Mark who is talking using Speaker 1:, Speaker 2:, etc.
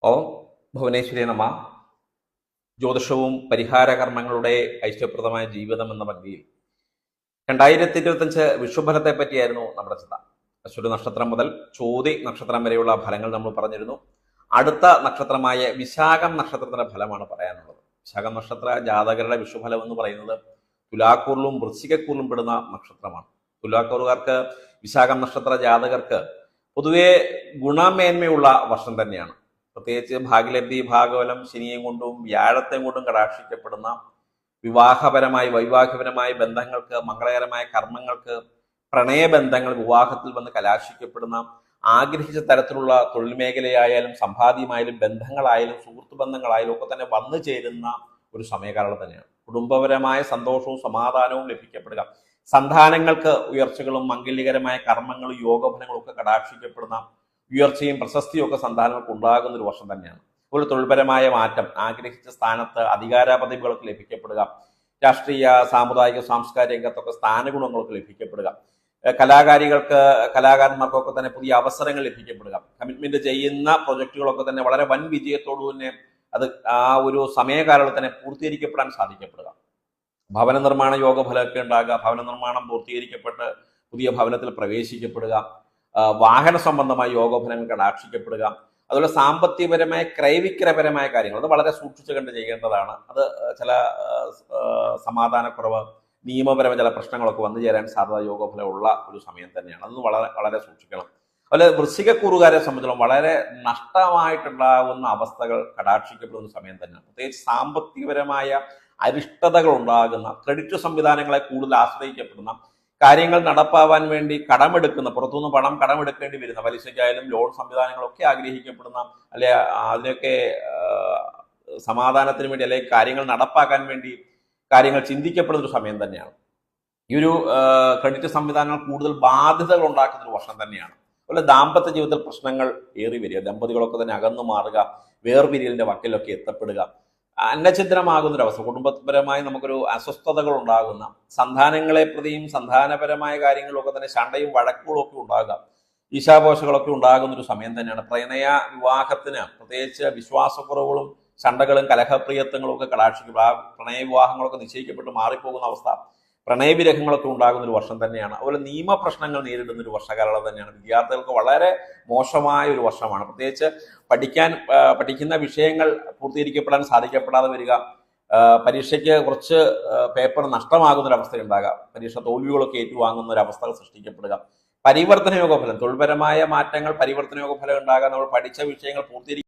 Speaker 1: ഓം ഭുവനേശ്വരി നമ. ജ്യോതിഷവും പരിഹാരകർമ്മങ്ങളുടെ ഐശ്വര്യപ്രദമായ ജീവിതം എന്ന പദ്ധതിയിൽ 2025 വിഷുഫലത്തെ പറ്റിയായിരുന്നു നമ്മുടെ ചിന്ത. അശ്വതി നക്ഷത്രം മുതൽ ചോതി നക്ഷത്രം വരെയുള്ള ഫലങ്ങൾ നമ്മൾ പറഞ്ഞിരുന്നു. അടുത്ത നക്ഷത്രമായ വിശാഖം നക്ഷത്രത്തിന്റെ ഫലമാണ് പറയാനുള്ളത്. വിശാഖം നക്ഷത്ര ജാതകരുടെ വിഷുഫലം എന്ന് പറയുന്നത് തുലാക്കൂറിലും വൃശ്ചികക്കൂറിലും പെടുന്ന നക്ഷത്രമാണ്. തുലാക്കൂറുകാർക്ക്, വിശാഖം നക്ഷത്ര ജാതകർക്ക് പൊതുവെ ഗുണമേന്മയുള്ള വർഷം തന്നെയാണ്. പ്രത്യേകിച്ച് ഭാഗ്യലബ്ധി, ഭാഗവലം, ശനിയും കൊണ്ടും വ്യാഴത്തെയും കൊണ്ടും കടാക്ഷിക്കപ്പെടുന്ന വൈവാഹികപരമായ ബന്ധങ്ങൾക്ക്, മംഗളകരമായ കർമ്മങ്ങൾക്ക്, പ്രണയബന്ധങ്ങൾ വിവാഹത്തിൽ വന്ന് കലാശിക്കപ്പെടുന്ന, ആഗ്രഹിച്ച തരത്തിലുള്ള തൊഴിൽ മേഖലയായാലും സമ്പാദ്യമായാലും ബന്ധങ്ങളായാലും സുഹൃത്തു ബന്ധങ്ങളായാലും ഒക്കെ തന്നെ വന്നു ചേരുന്ന ഒരു സമയകാലം തന്നെയാണ്. കുടുംബപരമായ സന്തോഷവും സമാധാനവും ലഭിക്കപ്പെടുക, സന്താനങ്ങൾക്ക് ഉയർച്ചകളും മംഗല്യകരമായ കർമ്മങ്ങളും യോഗഫലങ്ങളും ഒക്കെ കടാക്ഷിക്കപ്പെടുന്ന ഉയർച്ചയും പ്രശസ്തിയും ഒക്കെ സന്താനങ്ങൾക്ക് ഉണ്ടാകുന്ന ഒരു വർഷം തന്നെയാണ്. ഒരു തൊഴിൽപരമായ മാറ്റം, ആഗ്രഹിച്ച സ്ഥാനത്ത് അധികാര പദവികളൊക്കെ ലഭിക്കപ്പെടുക, രാഷ്ട്രീയ, സാമുദായിക, സാംസ്കാരിക രംഗത്തൊക്കെ സ്ഥാനഗുണങ്ങളൊക്കെ ലഭിക്കപ്പെടുക, കലാകാരന്മാർക്കൊക്കെ തന്നെ പുതിയ അവസരങ്ങൾ ലഭിക്കപ്പെടുക, കമ്മിറ്റ്മെന്റ് ചെയ്യുന്ന പ്രൊജക്ടുകളൊക്കെ തന്നെ വളരെ വൻ വിജയത്തോടു തന്നെ അത് ആ ഒരു സമയകാലത്ത് തന്നെ പൂർത്തീകരിക്കപ്പെടാൻ സാധിക്കപ്പെടുക, ഭവന നിർമ്മാണ യോഗഫലമൊക്കെ ഉണ്ടാകുക, ഭവന നിർമ്മാണം പൂർത്തീകരിക്കപ്പെട്ട് പുതിയ ഭവനത്തിൽ പ്രവേശിക്കപ്പെടുക, വാഹന സംബന്ധമായ യോഗഫലങ്ങൾ കടാക്ഷിക്കപ്പെടുക, അതുപോലെ സാമ്പത്തികപരമായ ക്രയവിക്രയപരമായ കാര്യങ്ങൾ അത് വളരെ സൂക്ഷിച്ചു കണ്ട് ചെയ്യേണ്ടതാണ്. അത് ചില സമാധാനക്കുറവ്, നിയമപരമായ ചില പ്രശ്നങ്ങളൊക്കെ വന്നു ചേരാൻ സാധ്യത യോഗഫലമുള്ള ഒരു സമയം തന്നെയാണ്. അതൊന്ന് വളരെ വളരെ സൂക്ഷിക്കണം. അതുപോലെ വൃശ്ചികക്കൂറുകാരെ സംബന്ധിച്ചിടത്തോളം വളരെ നഷ്ടമായിട്ടുണ്ടാകുന്ന അവസ്ഥകൾ കടാക്ഷിക്കപ്പെടുന്ന സമയം തന്നെയാണ്. പ്രത്യേകിച്ച് സാമ്പത്തികപരമായ അരിഷ്ടതകൾ ഉണ്ടാകുന്ന, ക്രെഡിറ്റ് സംവിധാനങ്ങളെ കൂടുതൽ ആശ്രയിക്കപ്പെടുന്ന, കാര്യങ്ങൾ നടപ്പാവാൻ വേണ്ടി കടമെടുക്കുന്ന, പുറത്തുനിന്ന് പണം കടമെടുക്കേണ്ടി വരുന്ന, പലിശയ്ക്കായാലും ലോൺ സംവിധാനങ്ങളൊക്കെ ആഗ്രഹിക്കപ്പെടുന്ന, അല്ലെ അതിനൊക്കെ സമാധാനത്തിന് വേണ്ടി അല്ലെങ്കിൽ കാര്യങ്ങൾ നടപ്പാക്കാൻ വേണ്ടി കാര്യങ്ങൾ ചിന്തിക്കപ്പെടുന്ന ഒരു സമയം തന്നെയാണ്. ഈ ഒരു ക്രെഡിറ്റ് സംവിധാനങ്ങൾ കൂടുതൽ ബാധ്യതകൾ ഉണ്ടാക്കുന്ന ഒരു വർഷം തന്നെയാണ്. അതുപോലെ ദാമ്പത്യ ജീവിതത്തിൽ പ്രശ്നങ്ങൾ ഏറി വരിക, ദമ്പതികളൊക്കെ തന്നെ അകന്നു മാറുക, വേർപിരിയലിന്റെ വക്കിലൊക്കെ എത്തപ്പെടുക, അന്നഛിദ്രമാകുന്നൊരവസ്ഥ, കുടുംബപരമായി നമുക്കൊരു അസ്വസ്ഥതകൾ ഉണ്ടാകുന്ന, സന്താനങ്ങളെ പ്രതിയും സന്താനപരമായ കാര്യങ്ങളിലൊക്കെ തന്നെ ശണ്ടയും വഴക്കുകളും ഒക്കെ ഉണ്ടാകുക, ഈശാപോഷകളൊക്കെ ഉണ്ടാകുന്ന ഒരു സമയം തന്നെയാണ്. പ്രണയ വിവാഹത്തിന് പ്രത്യേകിച്ച് വിശ്വാസക്കുറവുകളും ശണ്ടകളും കലഹപ്രിയത്വങ്ങളും ഒക്കെ കടാക്ഷിക്കും. ആ പ്രണയ വിവാഹങ്ങളൊക്കെ നിശ്ചയിക്കപ്പെട്ട് മാറിപ്പോകുന്ന അവസ്ഥ, പ്രണയവിരഹങ്ങളൊക്കെ ഉണ്ടാകുന്ന ഒരു വർഷം തന്നെയാണ്. അതുപോലെ നിയമപ്രശ്നങ്ങൾ നേരിടുന്ന ഒരു വർഷകാലം തന്നെയാണ്. വിദ്യാർത്ഥികൾക്ക് വളരെ മോശമായ ഒരു വർഷമാണ്. പ്രത്യേകിച്ച് പഠിക്കുന്ന വിഷയങ്ങൾ പൂർത്തീകരിക്കപ്പെടാൻ സാധിക്കപ്പെടാതെ വരിക, പരീക്ഷയ്ക്ക് കുറച്ച് പേപ്പർ നഷ്ടമാകുന്നൊരവസ്ഥ ഉണ്ടാകാം, പരീക്ഷ തോൽവികളൊക്കെ ഏറ്റുവാങ്ങുന്ന ഒരു അവസ്ഥ സൃഷ്ടിക്കപ്പെടുക, പരിവർത്തന യോഗഫലം, തൊഴിൽപരമായ മാറ്റങ്ങൾ, പരിവർത്തന യോഗഫലം ഉണ്ടാകാൻ നമ്മൾ പഠിച്ച വിഷയങ്ങൾ പൂർത്തീകരിക്കും